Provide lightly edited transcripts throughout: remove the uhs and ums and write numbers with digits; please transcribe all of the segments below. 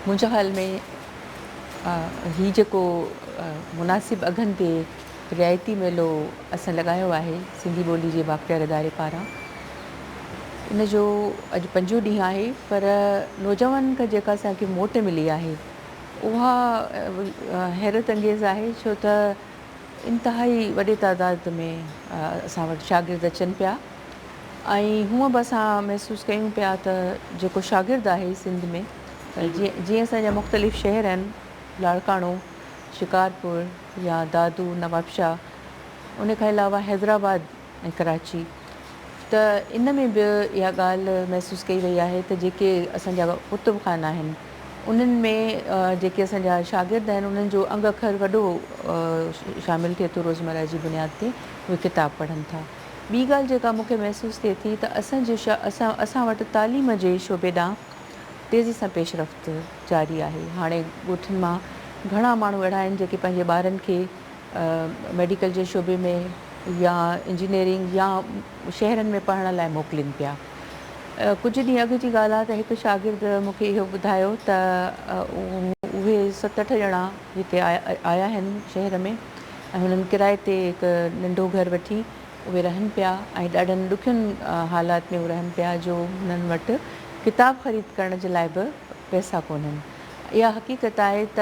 मुंहिंजे ख़्याल में ही जेको मुनासिब अघनि ते रियायती मेलो असां लॻायो आहे सिंधी ॿोली जे बाख़्तियार इदारे पारां, इन जो अॼु 5 ॾींहं आहे, पर नौजवाननि खां जेका असांखे मोट मिली आहे उहा हैरत अंगेज़ आहे, छो त इंतिहाई वॾे तादाद में असां वटि शागिर्द अचनि पिया। ऐं हूअं बि असां महसूसु कयूं पिया त जेको शागिर्द आहे सिंध में, जीअं असांजा मुख़्तलिफ़ शहर आहिनि, लाड़काणो, शिकारपुर या दादू, नवाबशाह, उन खां अलावा हैदराबाद ऐं कराची, त इन में बि इहा ॻाल्हि महसूसु कई वई आहे त जेके असांजा कुतुब खाना आहिनि उन्हनि में जेके असांजा शागिर्द आहिनि उन्हनि जो अंग अखर वॾो शामिलु थिए थो रोज़मर्रा जी बुनियाद ते, उहे किताब पढ़नि था। ॿी ॻाल्हि जेका मूंखे महसूसु थिए थी त असां वटि तालीम जे शोबे ॾांहुं तेज़ी सां पेशरफ़्त जारी आहे। हाणे ॻोठनि मां घणा माण्हू अहिड़ा आहिनि जेके पंहिंजे ॿारनि खे मेडिकल जे शोबे में या इंजीनियरिंग या शहरनि में पढ़ण लाइ मोकिलीनि पिया। कुझु ॾींहं अॻु जी ॻाल्हि आहे त हिकु शागिर्द मूंखे इहो ॿुधायो त उहे 7-8 ॼणा हिते आया आहिनि शहर में, ऐं हुननि किराए ते हिकु नंढो घरु वठी उहे रहनि पिया ऐं ॾाढनि ॾुखियनि हालात में उहे रहनि पिया जो हुननि वटि किताब ख़रीद करण जे लाइ बि पैसा कोन्हनि। इहा हक़ीक़त आहे त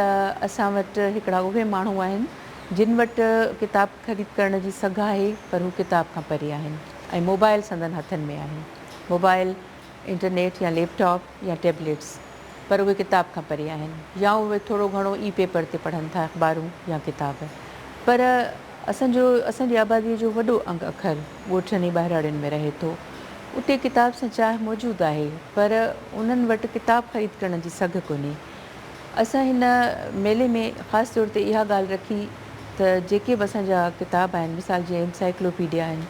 असां वटि हिकिड़ा उहे माण्हू आहिनि जिन वटि किताब ख़रीद करण जी सघ आहे, पर हू किताब खां परे आहिनि ऐं मोबाइल संदनि हथनि में आहिनि, मोबाइल, इंटरनेट या लैपटॉप या टैबलेट्स, पर उहे किताब खां परे आहिनि, या उहे थोरो घणो ई पेपर ते पढ़नि था, अख़बारूं या किताब। पर असांजी आबादीअ जो वॾो अंग अखर ॻोठनि ऐं ॿाहिराड़ियुनि में रहे थो। उते किताब सां चाह मौजूदु आहे, पर उन्हनि वटि किताब ख़रीद करण जी सघ कोन्हे। असां हिन मेले में ख़ासि तौर ते इहा ॻाल्हि रखी त जेके बि असांजा किताब आहिनि, मिसाल जीअं एनसाइक्लोपीडिया आहिनि,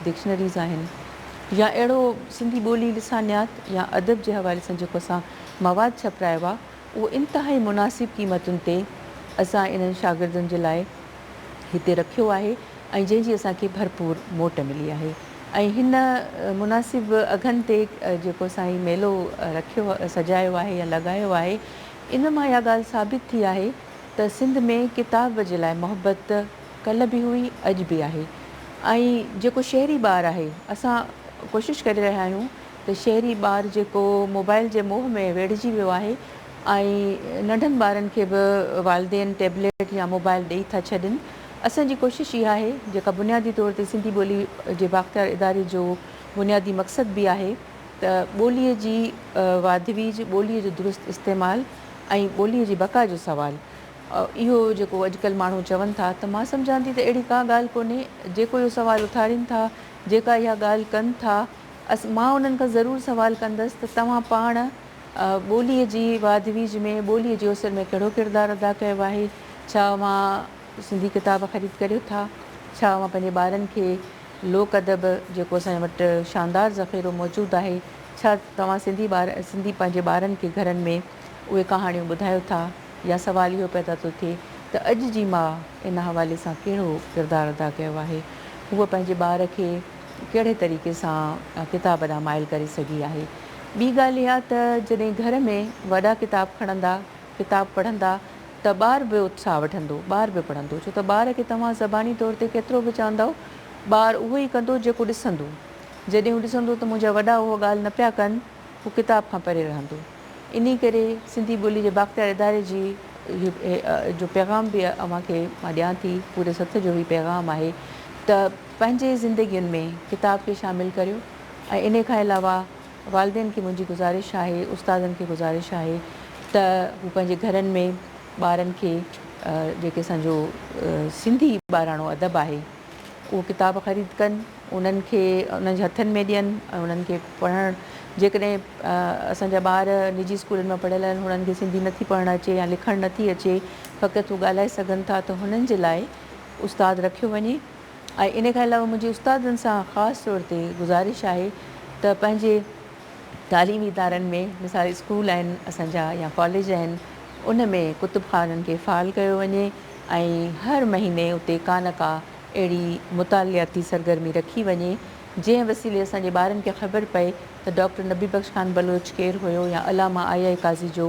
डिक्शनरीज़ आहिनि, या अहिड़ो सिंधी ॿोली लिसानियात या अदब जे हवाले सां जेको असां मवादु छपिरायो आहे, उहो इंतिहाई मुनासिब क़ीमतुनि ते असां इन्हनि शागिर्दनि जे लाइ हिते रखियो आहे ऐं जंहिंजी असांखे भरपूर मोट मिली आहे। ऐं हिन मुनासिब अघनि ते जेको असां हीउ मेलो रखियो, सजायो आहे या लॻायो आहे, इन मां इहा ॻाल्हि साबित थी आहे त सिंध में किताब जे लाइ मोहबत कल्ह बि हुई, अॼु बि आहे। ऐं जेको शहरी ॿारु आहे, असां कोशिशि करे रहिया आहियूं त शहरी ॿारु जेको मोबाइल जे मोह में वेढ़िजी वियो आहे ऐं नंढनि ॿारनि खे बि वालदेन टैबलेट या मोबाइल ॾेई था छॾनि, असांजी कोशिशि इहा आहे, जेका बुनियादी तौर ते सिंधी ॿोली जे बाख़्तियार इदारे जो बुनियादी मक़सदु बि आहे, त ॿोलीअ जी वाधवीज, ॿोलीअ जो दुरुस्त इस्तेमालु ऐं ॿोलीअ जी बका जो सुवालु, इहो जेको अॼुकल्ह माण्हू चवनि था, त मां सम्झां थी त अहिड़ी का ॻाल्हि कोन्हे। जेको इहो सुवालु उथारीनि था, जेका इहा ॻाल्हि कनि था, मां उन्हनि खां ज़रूरु सुवालु कंदसि त तव्हां पाण ॿोलीअ जी वाधवीज में, ॿोलीअ जे उसर में कहिड़ो किरदारु अदा कयो आहे? छा मां सिंधी किताब ख़रीद करियो था? छा मां पंहिंजे ॿारनि खे लोक अदब जेको असांजे वटि शानदारु ज़ख़ीरो मौजूदु आहे, छा तव्हां सिंधी पंहिंजे ॿारनि खे घरनि में उहे कहाणियूं ॿुधायो था? या सुवालु इहो पैदा थो थिए त अॼु जी माउ इन हवाले सां कहिड़ो किरदारु अदा कयो आहे? हूअ पंहिंजे ॿार खे कहिड़े तरीक़े सां किताब ॾांहुं माइल करे सघी आहे? ॿी ॻाल्हि इहा त जॾहिं घर में वॾा किताब खणंदा, किताब पढ़ंदा, त ॿार बि उत्साह वठंदो, ॿार बि पढ़ंदो, छो त ॿार खे तव्हां ज़बानी तौर ते केतिरो बि चवंदव, ॿारु उहो ई कंदो जेको ॾिसंदो। जॾहिं हू ॾिसंदो त मुंहिंजा वॾा उहा ॻाल्हि न पिया कनि, हू किताब खां परे रहंदो। इन करे सिंधी ॿोली जे बाख़्तियार इदारे जी जो पैगाम बि अव्हांखे मां ॾियां थी, पूरे सथ जो ई पैगाम आहे त पंहिंजे ज़िंदगीयुनि में किताब खे शामिलु करियो। ऐं इन खां अलावा वालदेन खे मुंहिंजी गुज़ारिश आहे, उस्तादनि खे गुज़ारिश आहे त हू पंहिंजे घरनि में ॿारनि खे जेके असांजो सिंधी ॿाराणो अदब आहे उहो किताब ख़रीद कनि, उन्हनि खे उन्हनि जे हथनि में ॾियनि ऐं उन्हनि खे पढ़णु। जेकॾहिं असांजा ॿार निजी स्कूलनि में पढ़ियल आहिनि, हुननि खे सिंधी नथी पढ़णु अचे या लिखणु नथी अचे, फ़क़ति हू ॻाल्हाए सघनि था, त हुननि जे लाइ उस्तादु रखियो वञे। ऐं इन खां अलावा मुंहिंजी उस्तादनि सां ख़ासि तौर ते गुज़ारिश आहे त पंहिंजे तालीमी इदारनि में, मिसाल स्कूल आहिनि असांजा या कॉलेज आहिनि, उन में कुतुब खाननि खे फ़ाल कयो वञे ऐं हर महीने उते का न का अहिड़ी मुतालियाती सरगर्मी रखी वञे जंहिं वसीले असांजे ॿारनि खे ख़बर पए त डॉक्टर नबी बख़्श ख़ान बलोच केरु हुयो या अलामा आई काज़ी जो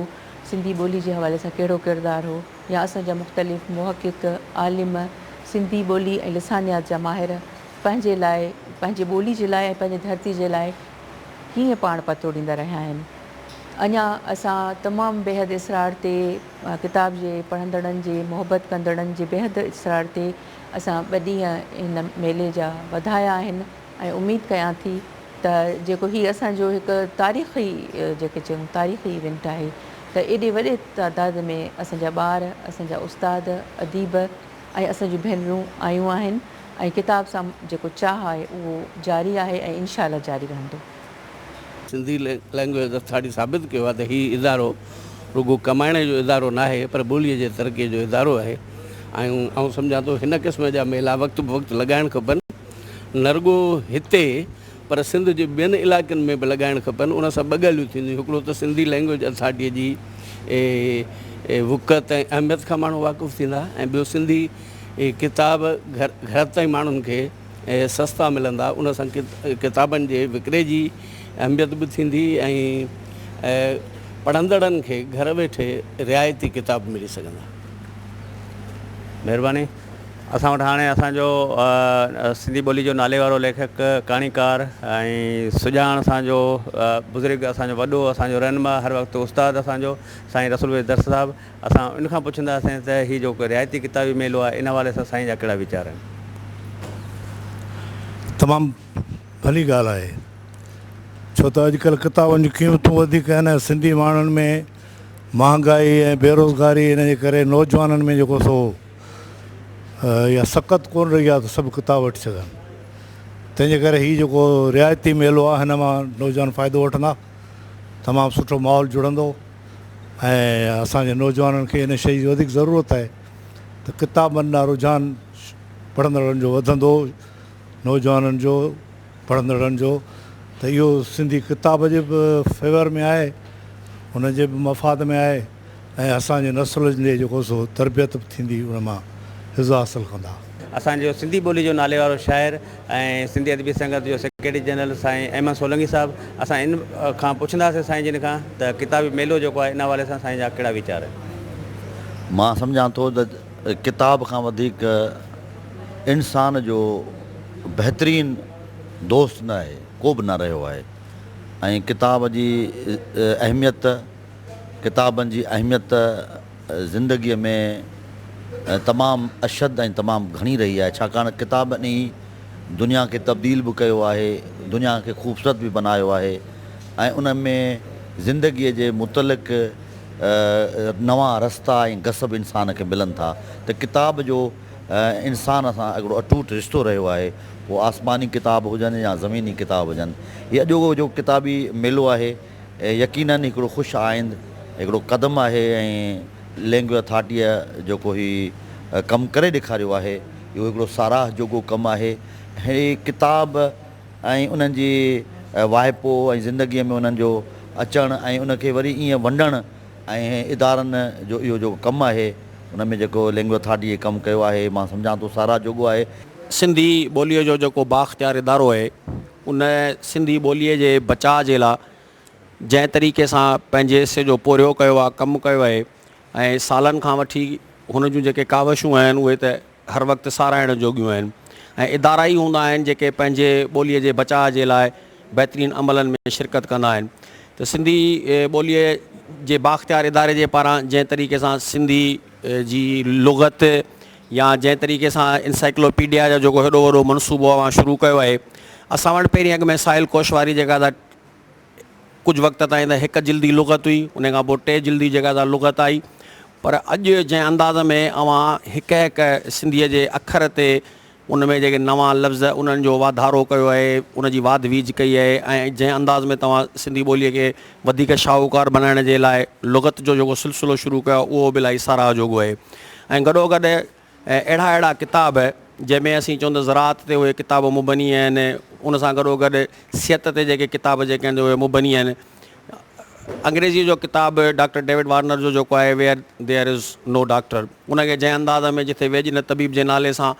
सिंधी ॿोली जे हवाले सां कहिड़ो किरदारु हो, या असांजा मुख़्तलिफ़ मुहक़िक़ आलिम सिंधी ॿोली ऐं लिसानियात जा माहिर पंहिंजे लाइ, पंहिंजे ॿोली जे लाइ ऐं पंहिंजे धरती जे लाइ कीअं पाण पतो ॾींदा रहिया आहिनि। अञा असां तमामु बेहद इसरार ते, किताब जे पढ़ंदड़नि जे, मुहबत कंदड़नि जे बेहद इसरार ते असां ॿ ॾींहं हिन मेले जा वधाया आहिनि ऐं उमेदु कयां थी त जेको हीउ असांजो हिकु तारीख़ी, जेके चयूं तारीख़ी इवेंट आहे, त एॾे वॾे तइदाद में असांजा ॿार, असांजा उस्ताद, अदीब ऐं असांजूं भेनरूं आयूं आहिनि ऐं किताब सां जेको चाह आहे उहो जारी आहे ऐं इनशा अल्लाह जारी रहंदो। सिंधी लैंग्वेज अथॉरिटी साबित कयो आहे त हीउ इदारो रुगो कमाइण जो इदारो न आहे, पर ॿोलीअ जे तरक़ीअ जो इदारो आहे। ऐं आउं सम्झां थो हिन क़िस्म जा मेला वक़्तु ब वक़्तु लॻाइणु खपनि, न रुगो हिते पर सिंध जे ॿियनि इलाइक़नि में बि लॻाइणु खपनि। उन सां ॿ ॻाल्हियूं थींदियूं, हिकिड़ो त सिंधी लैंग्वेज अथॉरिटीअ जी वुक़त ऐं अहमियत खां माण्हू वाक़ुफ़ु थींदा, ऐं ॿियो सिंधी किताब घर ताईं माण्हुनि खे सस्ता मिलंदा। उन सां किताबनि जे विकिरे जी अहमियत बि थींदी ऐं पढ़ंदड़नि खे घर वेठे रिआयती किताब मिली सघंदा। महिरबानी। असां वटि हाणे असांजो सिंधी ॿोली जो नाले वारो लेखक, कहाणीकार ऐं सुञाण असांजो बुज़ुर्ग, असांजो वॾो, असांजो रहनुमा, हर वक़्तु उस्ताद असांजो साईं रसूल दर साहिबु, असां इन खां पुछंदासीं त हीउ जेको रिआयती किताबी मेलो आहे इन हवाले सां साईं जा कहिड़ा वीचार आहिनि। तमामु भली ॻाल्हि आहे, छो त अॼुकल्ह किताबनि जूं क़ीमतूं वधीक आहिनि। सिंधी माण्हुनि में महांगाई ऐं बेरोज़गारी, इन जे करे नौजवाननि में जेको सो या सख़्त कोन रही आहे त सभु किताब वठी सघनि। तंहिंजे करे हीउ जेको रिआयती मेलो आहे हिन मां नौजवान फ़ाइदो वठंदा, तमामु सुठो माहौल जुड़ंदो ऐं असांजे नौजवाननि खे इन शइ जी वधीक ज़रूरत आहे त किताबनि ॾांहुं रुझान पढ़ंदड़नि जो वधंदो, नौजवाननि जो, पढ़ंदड़नि जो। त इहो सिंधी किताब जे बि फेवर में आहे, हुन जे बि मफ़ाद में आहे ऐं असांजे नस्ल जे जेको सो तरबियत बि थींदी, उन मां हिज़ो हासिलु कंदा। असांजो सिंधी ॿोली जो नाले वारो शाइर ऐं सिंधी अदबी संगत जो सेक्रेटरी जनरल साईं अहमद सोलंकी साहिबु, असां इन खां पुछंदासीं साईं जिन खां त किताबी मेलो जेको आहे इन हवाले सां साईं जा कहिड़ा वीचार आहिनि। मां सम्झां थो त किताब खां वधीक इंसान जो बहितरीनु दोस्त न आहे, को बि न रहियो आहे। ऐं किताब जी अहमियत, किताबनि जी अहमियत ज़िंदगीअ में तमामु अशद ऐं तमामु घणी रही आहे, छाकाणि किताबनि ई दुनिया खे तब्दील बि कयो आहे, दुनिया खे ख़ूबसूरत बि बनायो आहे ऐं उन में ज़िंदगीअ जे मुतलिक़ नवां रस्ता ऐं गसब इंसान खे मिलनि था। त किताब जो इंसान सां हिकिड़ो अटूट रिश्तो रहियो आहे, उहो आसमानी किताब हुजनि या ज़मीनी किताब हुजनि। हीअ अॼोको जो किताबी मेलो आहे यकीननि हिकिड़ो ख़ुशि आइंद हिकिड़ो क़दम आहे ऐं लैंग्वेज अथॉरिटीअ जेको ही कमु करे ॾेखारियो आहे, इहो हिकिड़ो साराह जोॻो कमु आहे। हे किताब ऐं उन्हनि जी वाइपो ऐं ज़िंदगीअ में उन्हनि जो अचणु ऐं उनखे वरी ईअं वंडणु ऐं इदारनि जो इहो जेको कमु आहे, उन में जेको लैंग्वेज अथॉरिटीअ कमु कयो आहे, मां सम्झां थो साराह जोॻो आहे। सिंधी ॿोलीअ जो जेको बाख़्तियार इदारो आहे, उन सिंधी ॿोलीअ जे बचाव जे लाइ जंहिं तरीक़े सां पंहिंजे हिसे जो पोरियो कयो आहे, कमु कयो आहे ऐं सालनि खां वठी हुन जूं जेके कावशूं आहिनि उहे त हर वक़्तु साराइण जोॻियूं आहिनि ऐं इदारा ई हूंदा आहिनि जेके पंहिंजे ॿोलीअ जे बचाव जे लाइ बहितरीनु अमलनि में शिरकत कंदा आहिनि। त सिंधी ॿोलीअ जे बाख़्तियार इदारे जे पारां जंहिं तरीक़े सां सिंधी जी लुग़त या जंहिं तरीक़े सां इंसाइक्लोपीडिया जो जेको हेॾो वॾो मनसूबो आहे शुरू कयो आहे, असां वटि पहिरीं अॻु में साहिल कोशवारी जेका त कुझु वक़्त ताईं त हिकु जिल्दी लुग़त हुई, उन खां पोइ 3 जिल्दी जेका त लुग़त आई, पर अॼु जंहिं अंदाज़ में अवां हिकु हिकु सिंधीअ जे अखर ते उन में जेके नवां लफ़्ज़ उन्हनि जो वाधारो कयो आहे, उन जी वाध वीज कई आहे ऐं जंहिं अंदाज़ में तव्हां सिंधी ॿोलीअ खे वधीक शाहूकार बनाइण जे लाइ लुग़त जो जेको सिलसिलो शुरू कयो उहो बि इलाही साराह जोॻो आहे। ऐं गॾोगॾु अहिड़ा किताब जंहिंमें असीं चऊं त ज़राअत ते उहे किताब मुबनी आहिनि, उन सां गॾोगॾु सिहत ते जेके किताब जेके आहिनि उहे मुबनी आहिनि। अंग्रेज़ी जो किताबु डॉक्टर डेविड वार्नर जो जेको आहे where there is no doctor, उनखे जंहिं अंदाज़ में जिथे वेझ न तबीब जे नाले सां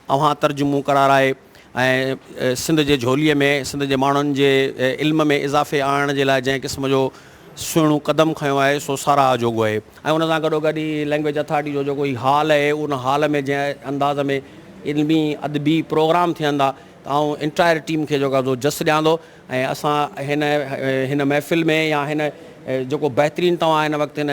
अव्हां तर्जुमो कराराए ऐं सिंध जे झोलीअ में सिंध जे माण्हुनि जे इल्म में इज़ाफ़े आणण जे लाइ जंहिं क़िस्म जो सुहिणो क़दम खयो आहे सो साराह जोॻो आहे। ऐं उन सां गॾोगॾु ई लैंग्वेज अथॉरिटी जो जेको ई हाल आहे उन हाल में जंहिं अंदाज़ में इल्मी अदबी प्रोग्राम थियंदा त आउं इंटायर टीम खे जेको आहे सो जस ॾियां थो। ऐं असां हिन महफ़िल में या हिन जेको बहितरीनु तव्हां हिन वक़्तु हिन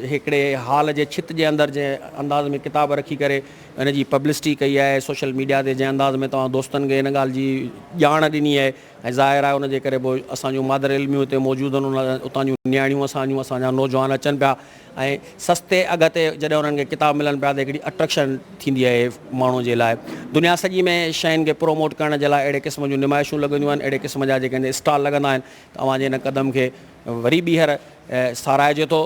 हिकिड़े हाल जे छित जे अंदरि जंहिं अंदाज़ में किताब रखी करे हिन जी पब्लिसिटी कई आहे सोशल मीडिया ते, जंहिं अंदाज़ में तव्हां दोस्तनि खे हिन ॻाल्हि जी ॼाण ॾिनी आहे ऐं ज़ाहिर आहे उनजे करे पोइ असांजूं मादर इल्मियूं हिते मौजूदु आहिनि, उतां जूं नियाणियूं असांजा नौजवान अचनि पिया ऐं सस्ते अघ ते जॾहिं उन्हनि खे किताब मिलनि पिया त हिकिड़ी अट्रैक्शन थींदी आहे माण्हुनि जे लाइ। दुनिया सॼी में शयुनि खे प्रोमोट करण जे लाइ अहिड़े क़िस्म जूं नुमाइशूं लॻंदियूं आहिनि, अहिड़े क़िस्म जा जेके स्टॉल लॻंदा आहिनि। तव्हांजे हिन क़दम खे वरी ॿीहर साराइजे थो